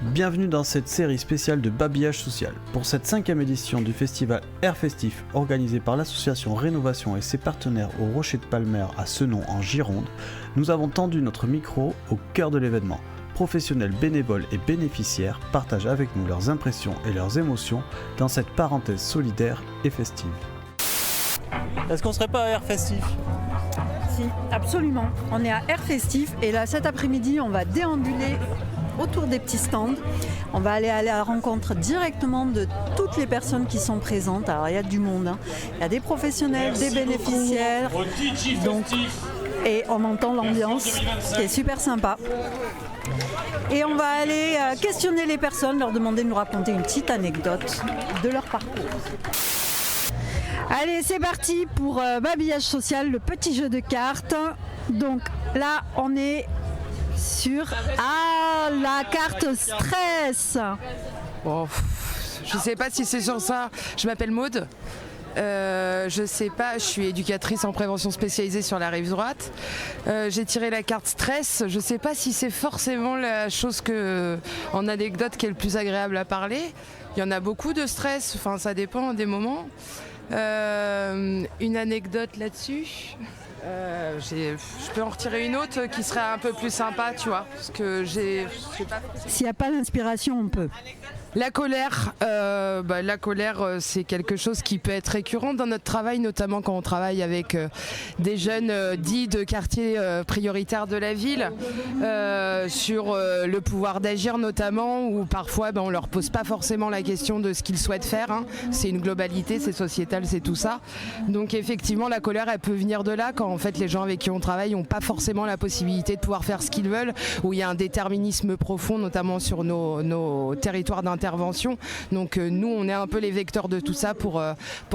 Bienvenue dans cette série spéciale de Babillage Social. Pour cette 5e édition du festival Air Festif, organisé par l'association Rénovation et ses partenaires au Rocher de Palmer à Senon en Gironde, nous avons tendu notre micro au cœur de l'événement. Professionnels, bénévoles et bénéficiaires partagent avec nous leurs impressions et leurs émotions dans cette parenthèse solidaire et festive. Est-ce qu'on serait pas à Air Festif ? Si, absolument. On est à Air Festif et là cet après-midi on va déambuler autour des petits stands. On va aller à la rencontre directement de toutes les personnes qui sont présentes. Alors il y a du monde, hein. Il y a des professionnels, des bénéficiaires. Donc, et on entend l'ambiance qui est super sympa. Et on va aller questionner les personnes, leur demander de nous raconter une petite anecdote de leur parcours. Allez, c'est parti pour Babillage Social, le petit jeu de cartes. Donc là, on est sur la carte stress. Oh, je sais pas si c'est sur ça. Je m'appelle Maude. Je sais pas, je suis éducatrice en prévention spécialisée sur la rive droite. J'ai tiré la carte stress. Je sais pas si c'est forcément la chose en anecdote qui est le plus agréable à parler. Il y en a beaucoup de stress, enfin ça dépend des moments. Une anecdote là-dessus. Je peux en retirer une autre qui serait un peu plus sympa, tu vois, parce que je sais pas. S'il n'y a pas d'inspiration, on peut. La colère, c'est quelque chose qui peut être récurrent dans notre travail, notamment quand on travaille avec des jeunes dits de quartiers prioritaires de la ville, sur le pouvoir d'agir notamment, où parfois on leur pose pas forcément la question de ce qu'ils souhaitent faire, hein. C'est une globalité, c'est sociétal, c'est tout ça. Donc effectivement la colère elle peut venir de là, quand en fait les gens avec qui on travaille n'ont pas forcément la possibilité de pouvoir faire ce qu'ils veulent, où il y a un déterminisme profond, notamment sur nos territoires d'intervention. Donc nous on est un peu les vecteurs de tout ça pour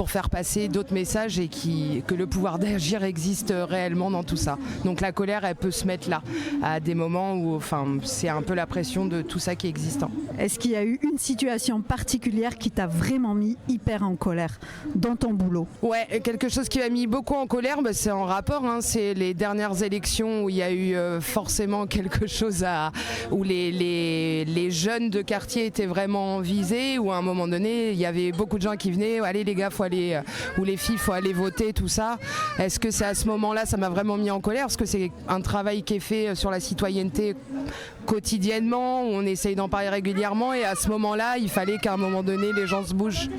faire passer d'autres messages et que le pouvoir d'agir existe réellement dans tout ça. Donc la colère elle peut se mettre là à des moments où c'est un peu la pression de tout ça qui est existant. Est-ce qu'il y a eu une situation particulière qui t'a vraiment mis hyper en colère dans ton boulot ? Ouais, quelque chose qui m'a mis beaucoup en colère, c'est en rapport, hein, c'est les dernières élections où il y a eu forcément quelque chose où les jeunes de quartier étaient vraiment visés, où à un moment donné il y avait beaucoup de gens qui venaient, allez les gars faut aller, ou les filles faut aller voter, tout ça. Est-ce que c'est à ce moment-là ça m'a vraiment mis en colère, parce que c'est un travail qui est fait sur la citoyenneté quotidiennement, où on essaye d'en parler régulièrement, et à ce moment-là il fallait qu'à un moment donné les gens se bougent.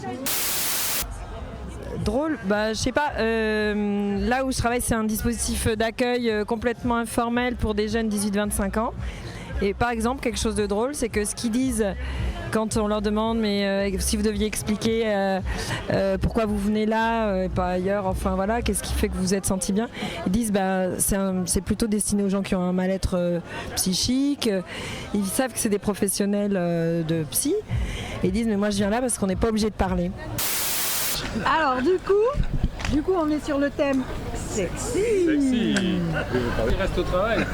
Drôle, je sais pas, là où je travaille c'est un dispositif d'accueil complètement informel pour des jeunes 18-25 ans. Et par exemple, quelque chose de drôle, c'est que ce qu'ils disent quand on leur demande si vous deviez expliquer pourquoi vous venez là et pas ailleurs, enfin voilà, qu'est-ce qui fait que vous vous êtes senti bien, ils disent c'est plutôt destiné aux gens qui ont un mal-être psychique, ils savent que c'est des professionnels de psy, et ils disent mais moi je viens là parce qu'on n'est pas obligé de parler. Alors du coup on est sur le thème sexy. Il reste au travail.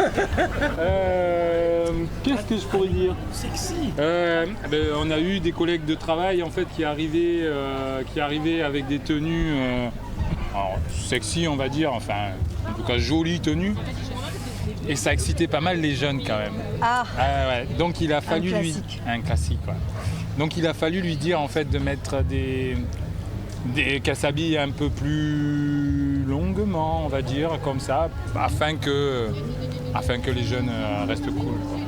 Qu'est-ce que je pourrais dire ? Sexy. On a eu des collègues de travail en fait qui arrivaient avec des tenues sexy, on va dire, enfin en tout cas jolies tenues. Et ça excitait pas mal les jeunes quand même. Ouais. Donc il a fallu un classique. Ouais. Donc il a fallu lui dire en fait de mettre qu'elle s'habille un peu plus longuement, on va dire, comme ça, afin que les jeunes restent cool. Quoi.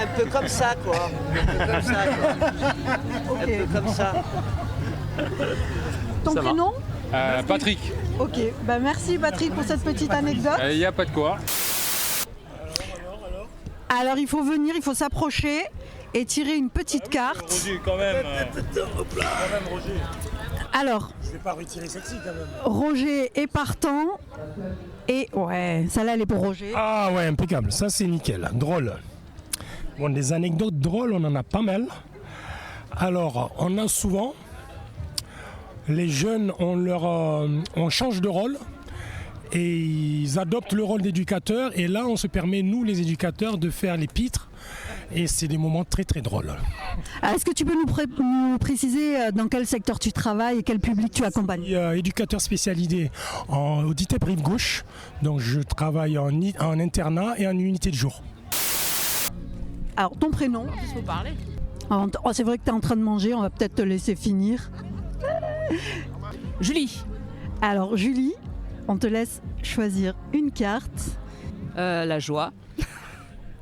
Un peu comme ça, quoi. Un peu comme ça. Ton prénom ? Patrick. Ok, merci Patrick pour cette petite anecdote. Il n'y a pas de quoi. Alors il faut venir, il faut s'approcher et tirer une petite carte. Roger, quand même. Roger. Alors, je vais pas retirer sexy quand même. Roger est partant. Et ouais, celle-là elle est pour Roger. Ah ouais, impeccable, ça c'est nickel, drôle. Bon, des anecdotes drôles, on en a pas mal. Alors, on a souvent, les jeunes, on change de rôle et ils adoptent le rôle d'éducateur, et là on se permet, nous les éducateurs, de faire les pitres. Et c'est des moments très très drôles. Est-ce que tu peux nous préciser dans quel secteur tu travailles et quel public tu accompagnes ? Je suis éducateur spécialisé en DITEP rive gauche, donc je travaille en internat et en unité de jour. Alors, ton prénom? Il faut parler. Oh, c'est vrai que tu es en train de manger, on va peut-être te laisser finir. Julie. Alors, Julie, on te laisse choisir une carte. La joie.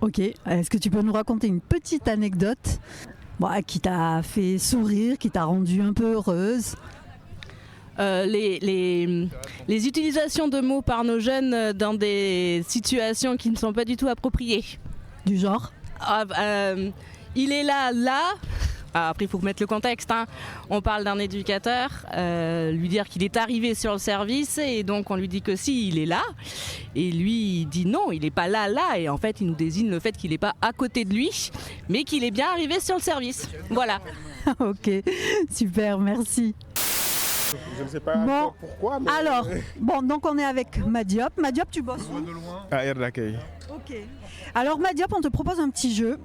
Ok, est-ce que tu peux nous raconter une petite anecdote qui t'a fait sourire, qui t'a rendue un peu heureuse? Les utilisations de mots par nos jeunes dans des situations qui ne sont pas du tout appropriées. Du genre? Il est là. Après, il faut mettre le contexte. Hein. On parle d'un éducateur, lui dire qu'il est arrivé sur le service et donc on lui dit que si, il est là. Et lui, il dit non, il n'est pas là. Et en fait, il nous désigne le fait qu'il n'est pas à côté de lui, mais qu'il est bien arrivé sur le service. Voilà. Ok, super, merci. Je ne sais pas encore pourquoi, mais... Alors, donc on est avec Madiop. Madiop, tu bosses où? À aire d'accueil. Ok. Alors Madiop, on te propose un petit jeu.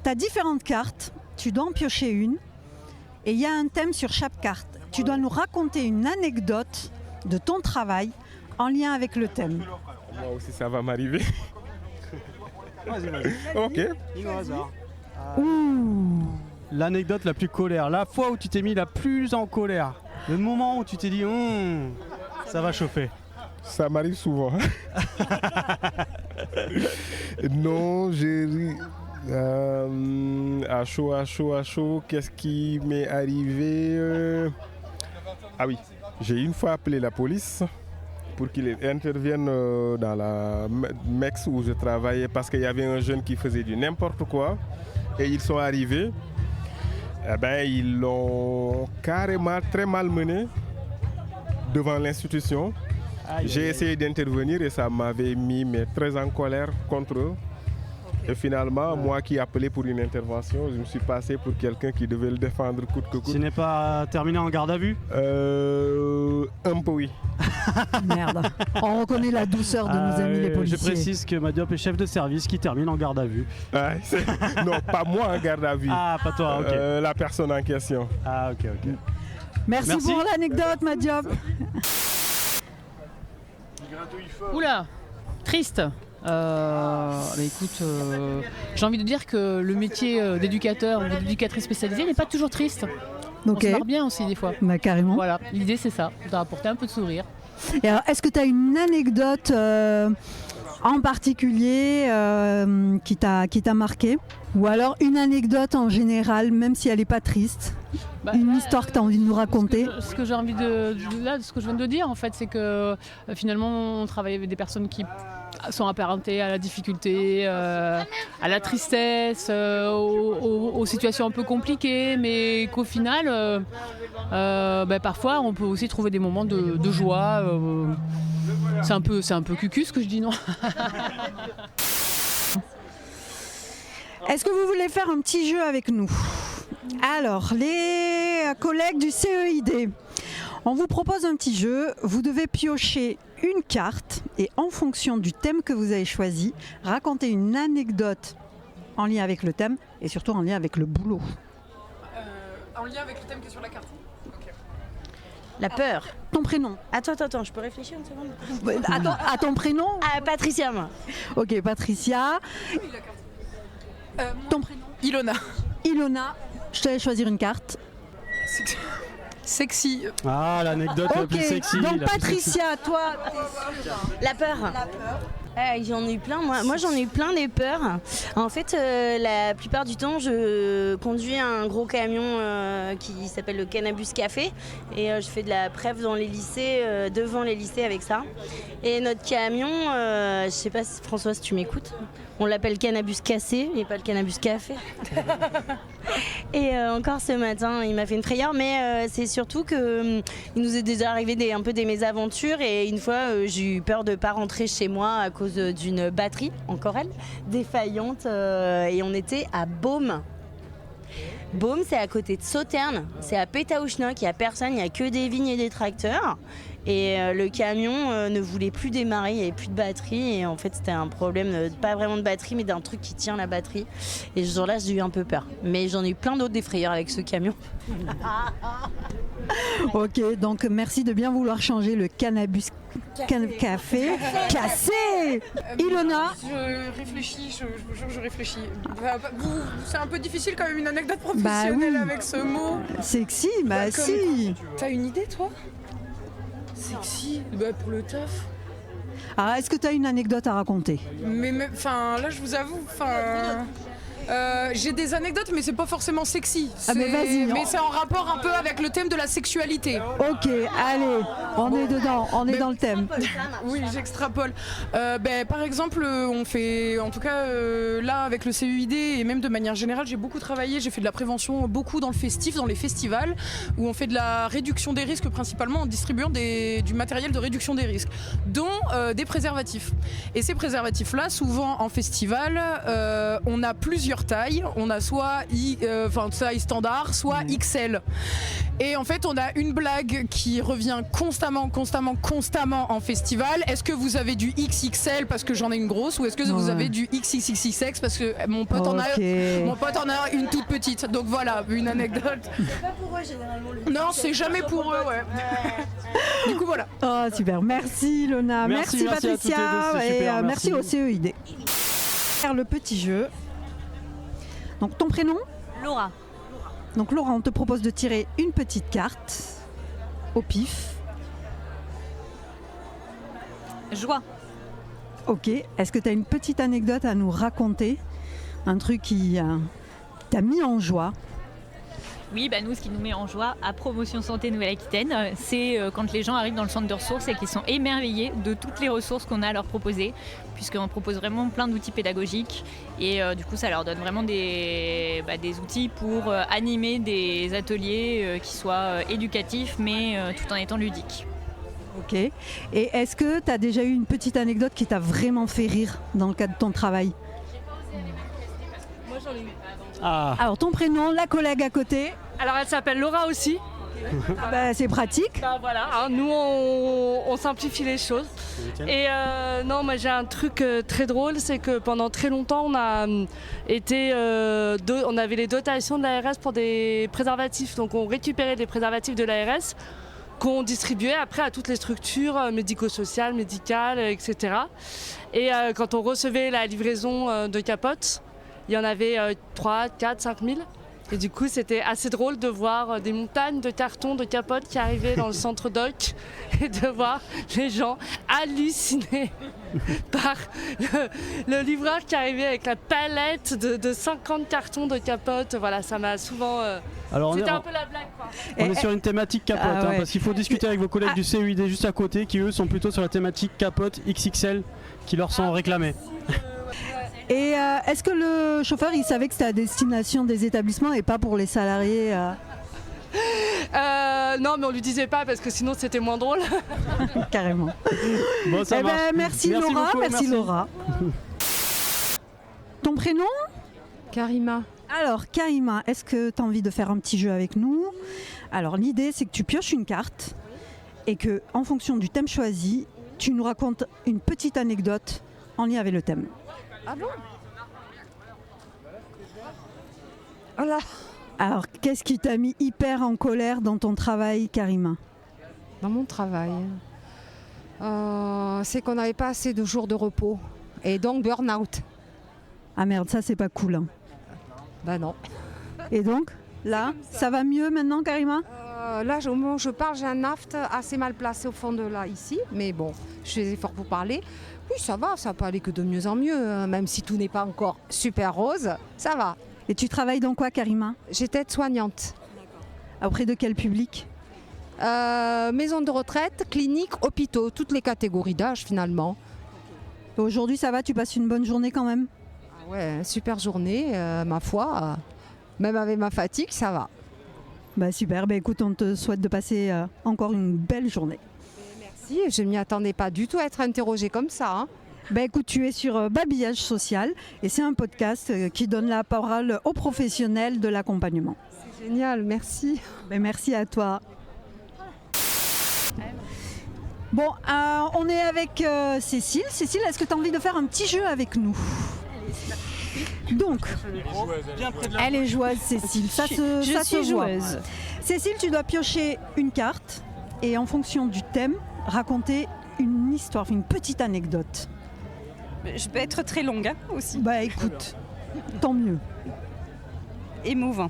Tu as différentes cartes. Tu dois en piocher une et il y a un thème sur chaque carte. Tu dois nous raconter une anecdote de ton travail en lien avec le thème. Moi aussi, ça va m'arriver. Vas-y. Ok. Au hasard. Ouh. L'anecdote la plus colère, la fois où tu t'es mis la plus en colère, le moment où tu t'es dit ça va chauffer. Ça m'arrive souvent. Non, j'ai ri. À chaud, qu'est-ce qui m'est arrivé? Ah oui, j'ai une fois appelé la police pour qu'ils interviennent dans la MEX où je travaillais parce qu'il y avait un jeune qui faisait du n'importe quoi et ils sont arrivés. Ils l'ont carrément très malmené devant l'institution. J'ai essayé d'intervenir et ça m'avait mis très en colère contre eux. Et finalement, moi qui appelais pour une intervention, je me suis passé pour quelqu'un qui devait le défendre coûte que coûte. Tu n'es pas terminé en garde à vue? Un peu oui. Merde, on reconnaît la douceur de nos amis les policiers. Je précise que Madiop est chef de service qui termine en garde à vue. Non, pas moi en garde à vue. Ah, pas toi, ok. La personne en question. Ah, ok. Merci pour l'anecdote, Madiop. Oula, triste. Écoute, j'ai envie de dire que le métier d'éducateur ou d'éducatrice spécialisée n'est pas toujours triste. On se marre bien aussi des fois. Carrément. Voilà, l'idée c'est ça, d'apporter un peu de sourire. Et alors, est-ce que tu as une anecdote en particulier qui t'a marqué? Ou alors une anecdote en général, même si elle n'est pas triste? Une histoire que tu as envie de nous raconter? Ce que j'ai envie ce que je viens de dire en fait, c'est que finalement on travaille avec des personnes qui sont apparentées à la difficulté, à la tristesse, aux situations un peu compliquées, mais qu'au final, parfois on peut aussi trouver des moments de joie. C'est un peu cucu ce que je dis, non? Est-ce que vous voulez faire un petit jeu avec nous? Alors, les collègues du CEID, on vous propose un petit jeu. Vous devez piocher une carte et en fonction du thème que vous avez choisi, raconter une anecdote en lien avec le thème et surtout en lien avec le boulot. En lien avec le thème qui est sur la carte. Okay. La peur. Ton prénom? Attends, je peux réfléchir une seconde? À ton prénom? Patricia, moi. Ok, Patricia. Ton prénom? Ilona, je te laisse choisir une carte. Sexy. Ah, l'anecdote la plus sexy. Donc Patricia, toi, La peur. J'en ai eu plein, moi j'en ai eu plein des peurs. En fait, la plupart du temps, je conduis un gros camion qui s'appelle le Cannabis Café et je fais de la preuve dans les lycées, devant les lycées avec ça. Et notre camion, je sais pas si Françoise, tu m'écoutes, on l'appelle Cannabis Cassé et pas le Cannabis Café. Et encore ce matin, il m'a fait une frayeur, mais c'est surtout qu'il nous est déjà arrivé un peu des mésaventures et une fois, j'ai eu peur de ne pas rentrer chez moi à cause d'une batterie, encore elle, défaillante et on était à Beaume. Beaume, c'est à côté de Sauternes, c'est à Pétaouchnok, il n'y a personne, il n'y a que des vignes et des tracteurs. Et le camion ne voulait plus démarrer, il n'y avait plus de batterie. Et en fait, c'était un problème, pas vraiment de batterie, mais d'un truc qui tient la batterie. Et ce jour-là, j'ai eu un peu peur. Mais j'en ai eu plein d'autres des frayeurs avec ce camion. Ok, donc merci de bien vouloir changer le cannabis café cassé. Ilona. Je réfléchis, je vous jure, je réfléchis. C'est un peu difficile quand même une anecdote professionnelle avec ce mot. Sexy, si. T'as une idée toi? Sexy, pour le taf. Alors, est-ce que tu as une anecdote à raconter? Mais là, je vous avoue, j'ai des anecdotes, mais c'est pas forcément sexy. Mais vas-y. Mais c'est en rapport un peu avec le thème de la sexualité. Ok, allez, on est dedans, on est dans le thème. Oui, j'extrapole. Par exemple, on fait, en tout cas là avec le CEID et même de manière générale, j'ai beaucoup travaillé, j'ai fait de la prévention beaucoup dans le festif, dans les festivals, où on fait de la réduction des risques principalement en distribuant du matériel de réduction des risques, dont des préservatifs. Et ces préservatifs-là, souvent en festival, on a plusieurs tailles, on a soit taille standard, soit XL. Et en fait, on a une blague qui revient constamment en festival. Est-ce que vous avez du XXL parce que j'en ai une grosse, ou est-ce que vous avez du XXXX parce que mon pote en a une toute petite. Donc voilà, une anecdote. C'est pas pour eux généralement. Non, c'est jamais pour eux, ouais. Du coup voilà. Oh super, merci Lona, merci Patricia et merci au CEID. Le petit jeu. Donc ton prénom? Laura. Donc Laura, on te propose de tirer une petite carte au pif. Joie. Ok, est-ce que tu as une petite anecdote à nous raconter? Un truc qui t'a mis en joie? Oui, nous, ce qui nous met en joie à Promotion Santé Nouvelle-Aquitaine, c'est quand les gens arrivent dans le centre de ressources et qu'ils sont émerveillés de toutes les ressources qu'on a à leur proposer, puisqu'on propose vraiment plein d'outils pédagogiques et du coup, ça leur donne vraiment des outils pour animer des ateliers qui soient éducatifs, mais tout en étant ludiques. Ok. Et est-ce que tu as déjà eu une petite anecdote qui t'a vraiment fait rire dans le cadre de ton travail? Moi, j'en ai eu. Alors ton prénom, la collègue à côté? Alors elle s'appelle Laura aussi. C'est pratique. Voilà, nous on simplifie les choses. Et moi j'ai un truc très drôle, c'est que pendant très longtemps on avait les dotations de l'ARS pour des préservatifs. Donc on récupérait des préservatifs de l'ARS qu'on distribuait après à toutes les structures médico-sociales, médicales, etc. Et quand on recevait la livraison de capotes, il y en avait 3, 4, 5 000. Et du coup, c'était assez drôle de voir des montagnes de cartons, de capotes qui arrivaient dans le centre doc et de voir les gens hallucinés par le livreur qui arrivait avec la palette de 50 cartons de capotes. Voilà, ça m'a souvent... c'était un peu la blague, quoi. On est sur une thématique capote, parce qu'il faut discuter avec vos collègues du CEID juste à côté, qui eux sont plutôt sur la thématique capote XXL, qui leur sont réclamés. Et est-ce que le chauffeur il savait que c'était à destination des établissements et pas pour les salariés? Non, mais on lui disait pas parce que sinon c'était moins drôle. Carrément. Bon, ça marche. Merci Laura, beaucoup, merci Laura. Ton prénom? Karima. Alors Karima, est-ce que tu as envie de faire un petit jeu avec nous? Alors l'idée c'est que tu pioches une carte et que en fonction du thème choisi, tu nous racontes une petite anecdote en lien avec le thème. Ah bon? Voilà. Alors, qu'est-ce qui t'a mis hyper en colère dans ton travail, Karima? Dans mon travail, c'est qu'on n'avait pas assez de jours de repos et donc burn-out. Ah merde, ça c'est pas cool. Hein. Bah non. Et donc, là, ça va mieux maintenant, Karima? Là, au moment où je parle, j'ai un aft assez mal placé au fond de là, ici. Mais bon, je fais des efforts pour parler. Oui, ça va peut aller que de mieux en mieux, hein, même si tout n'est pas encore super rose, ça va. Et tu travailles dans quoi, Karima? J'étais aide-soignante. Auprès de quel public? Maison de retraite, clinique, hôpitaux, toutes les catégories d'âge finalement. Aujourd'hui, ça va? Tu passes une bonne journée quand même? Ah ouais, super journée, ma foi. Même avec ma fatigue, ça va. Bah super, écoute, on te souhaite de passer encore une belle journée. Merci, je ne m'y attendais pas du tout à être interrogée comme ça. Hein. Écoute, tu es sur Babillage Social et c'est un podcast qui donne la parole aux professionnels de l'accompagnement. C'est génial, merci. Merci à toi. Bon, on est avec Cécile. Cécile, est-ce que tu as envie de faire un petit jeu avec nous ? Donc, elle est joueuse, Cécile. Ça se voit. Cécile, tu dois piocher une carte et en fonction du thème, raconter une histoire, une petite anecdote. Je peux être très longue aussi. Bah écoute, tant mieux. Émouvant.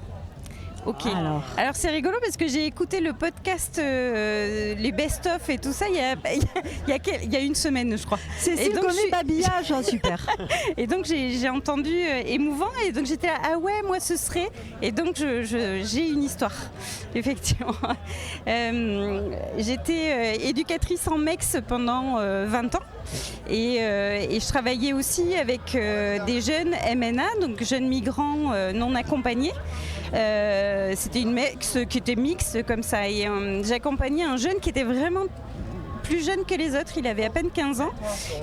Ok. Alors c'est rigolo parce que j'ai écouté le podcast, les best-of et tout ça il y a une semaine je crois. Cécile connaît Babillage, super. Et donc j'ai entendu émouvant et donc j'étais là, ah ouais moi ce serait, et donc j'ai une histoire effectivement. J'étais éducatrice en MEX pendant 20 ans. Et je travaillais aussi avec des jeunes MNA, donc jeunes migrants non accompagnés. C'était une MEX qui était mixte comme ça. Et j'accompagnais un jeune qui était vraiment plus jeune que les autres, il avait à peine 15 ans.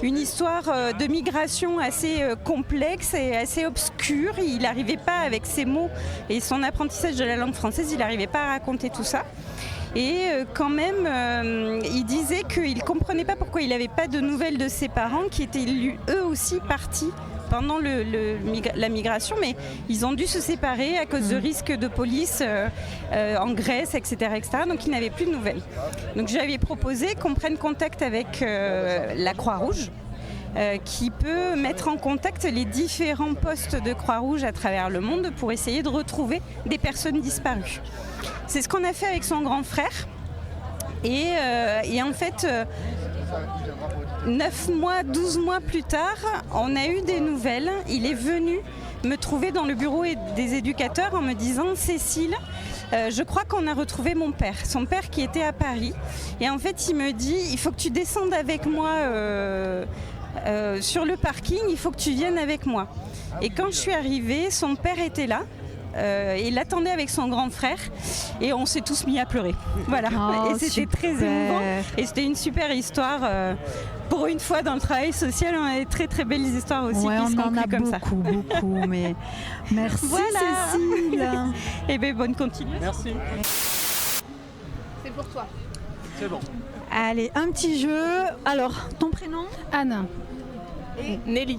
Une histoire de migration assez complexe et assez obscure. Il n'arrivait pas avec ses mots et son apprentissage de la langue française, il n'arrivait pas à raconter tout ça. Et quand même, il disait qu'il ne comprenait pas pourquoi il n'avait pas de nouvelles de ses parents qui étaient eux aussi partis pendant la migration, mais ils ont dû se séparer à cause de risques de police en Grèce, etc., etc. Donc ils n'avaient plus de nouvelles. Donc je lui avais proposé qu'on prenne contact avec la Croix-Rouge, qui peut mettre en contact les différents postes de Croix-Rouge à travers le monde pour essayer de retrouver des personnes disparues. C'est ce qu'on a fait avec son grand frère. Et en fait, 9 mois, 12 mois plus tard, on a eu des nouvelles. Il est venu me trouver dans le bureau des éducateurs en me disant « Cécile, je crois qu'on a retrouvé mon père, son père qui était à Paris. » Et en fait, il me dit « Il faut que tu descendes avec moi sur le parking, il faut que tu viennes avec moi. » Et quand je suis arrivée, son père était là. Il l'attendait avec son grand frère et on s'est tous mis à pleurer. Voilà. Et c'était très émouvant et c'était une super histoire. Pour une fois dans le travail social, on a des très très belles histoires aussi qui se concluent comme ça. Beaucoup, mais merci Cécile. Et bien bonne continuation. Merci. C'est pour toi. C'est bon. Allez, un petit jeu. Alors, ton prénom ? Anne. Et Nelly.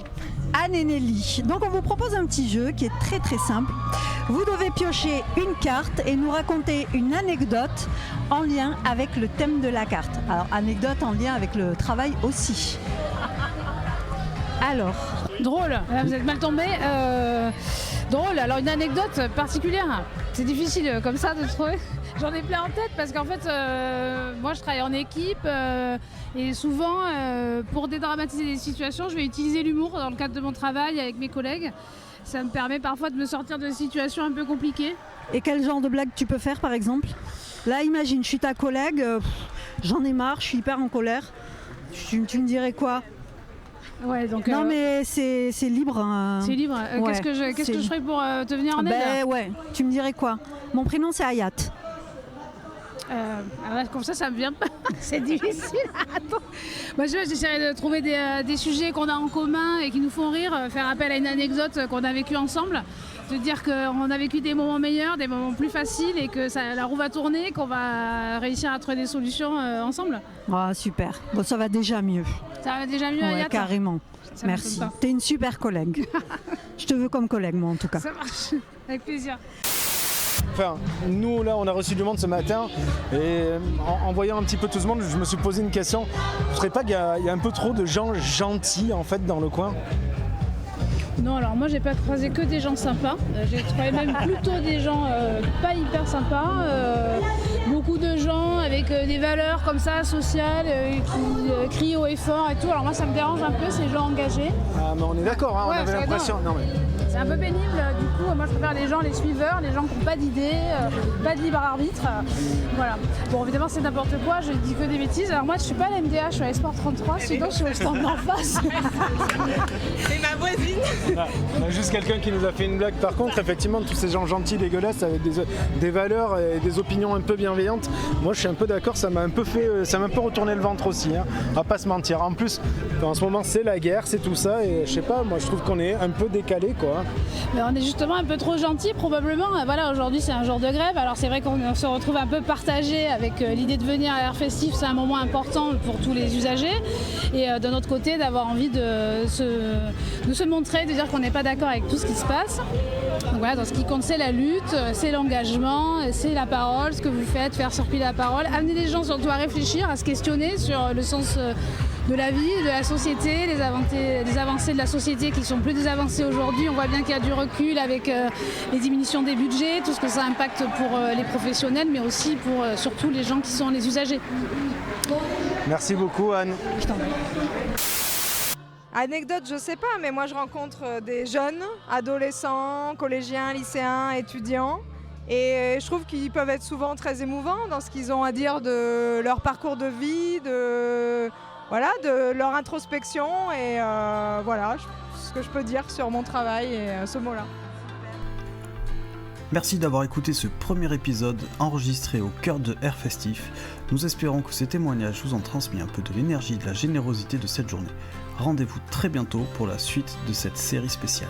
Anne et Nelly. Donc on vous propose un petit jeu qui est très très simple. Vous devez piocher une carte et nous raconter une anecdote en lien avec le thème de la carte. Alors anecdote en lien avec le travail aussi. Alors. Drôle, là, vous êtes mal tombé. Drôle, alors une anecdote particulière. C'est difficile comme ça de trouver. J'en ai plein en tête parce qu'en fait, moi je travaille en équipe et souvent pour dédramatiser des situations, je vais utiliser l'humour dans le cadre de mon travail avec mes collègues. Ça me permet parfois de me sortir de situations un peu compliquées. Et quel genre de blague tu peux faire par exemple ? Là imagine, je suis ta collègue, j'en ai marre, je suis hyper en colère. Tu me dirais quoi ? Ouais, donc, non mais c'est libre. C'est libre. Ouais, Qu'est-ce que je ferais pour te venir en aide ? Ouais, tu me dirais quoi ? Mon prénom c'est Hayat. Comme ça me vient pas. C'est difficile. Attends. Moi, j'essaierai de trouver des sujets qu'on a en commun et qui nous font rire, faire appel à une anecdote qu'on a vécue ensemble, de dire qu'on a vécu des moments meilleurs, des moments plus faciles et que la roue va tourner, qu'on va réussir à trouver des solutions ensemble. Ah, super. Bon, ça va déjà mieux. Ça va déjà mieux, ouais, Ayat ? Carrément. Ça merci. T'es une super collègue. Je te veux comme collègue, moi, en tout cas. Ça marche. Avec plaisir. Enfin, nous là on a reçu du monde ce matin et en voyant un petit peu tout ce monde, je me suis posé une question. Je ne trouverais pas qu'il y a un peu trop de gens gentils en fait dans le coin ? Non, alors moi j'ai pas croisé que des gens sympas, j'ai trouvé même plutôt des gens pas hyper sympas, beaucoup de gens avec des valeurs comme ça, sociales, qui crient haut et fort et tout. Alors moi ça me dérange un peu ces gens engagés. Ah mais on est d'accord, hein, ouais, on avait l'impression. Non, mais... C'est un peu pénible, du coup moi je préfère les gens, les suiveurs, les gens qui n'ont pas d'idées, pas de libre arbitre. Voilà. Bon évidemment c'est n'importe quoi, je dis que des bêtises. Alors moi je suis pas à la MDA, je suis à Esport 33, sinon je suis au stand d'en face. C'est ma voisine. On a juste quelqu'un qui nous a fait une blague. Par contre, effectivement, tous ces gens gentils, dégueulasses, avec des valeurs et des opinions un peu bienveillantes, moi je suis un peu d'accord, ça m'a un peu retourné le ventre aussi, hein, à pas se mentir. En plus, en ce moment c'est la guerre, c'est tout ça, et je sais pas, moi je trouve qu'on est un peu décalé quoi. On est justement un peu trop gentil probablement. Voilà, aujourd'hui c'est un jour de grève. Alors c'est vrai qu'on se retrouve un peu partagé avec l'idée de venir à Air Festif, c'est un moment important pour tous les usagers. Et d'un autre côté d'avoir envie de se montrer, de dire qu'on n'est pas d'accord avec tout ce qui se passe. Donc voilà, dans ce qui compte c'est la lutte, c'est l'engagement, c'est la parole, ce que vous faites, faire circuler la parole, amener les gens surtout à réfléchir, à se questionner sur le sens de la vie, de la société, les avancées de la société qui sont plus des avancées aujourd'hui. On voit bien qu'il y a du recul avec les diminutions des budgets, tout ce que ça impacte pour les professionnels, mais aussi pour surtout les gens qui sont les usagers. Merci beaucoup Anne. Je t'en prie. Anecdote, je sais pas, mais moi je rencontre des jeunes, adolescents, collégiens, lycéens, étudiants. Et je trouve qu'ils peuvent être souvent très émouvants dans ce qu'ils ont à dire de leur parcours de vie, de leur introspection. Et voilà ce que je peux dire sur mon travail et ce mot-là. Merci d'avoir écouté ce premier épisode enregistré au cœur de Air Festif. Nous espérons que ces témoignages vous ont transmis un peu de l'énergie et de la générosité de cette journée. Rendez-vous très bientôt pour la suite de cette série spéciale.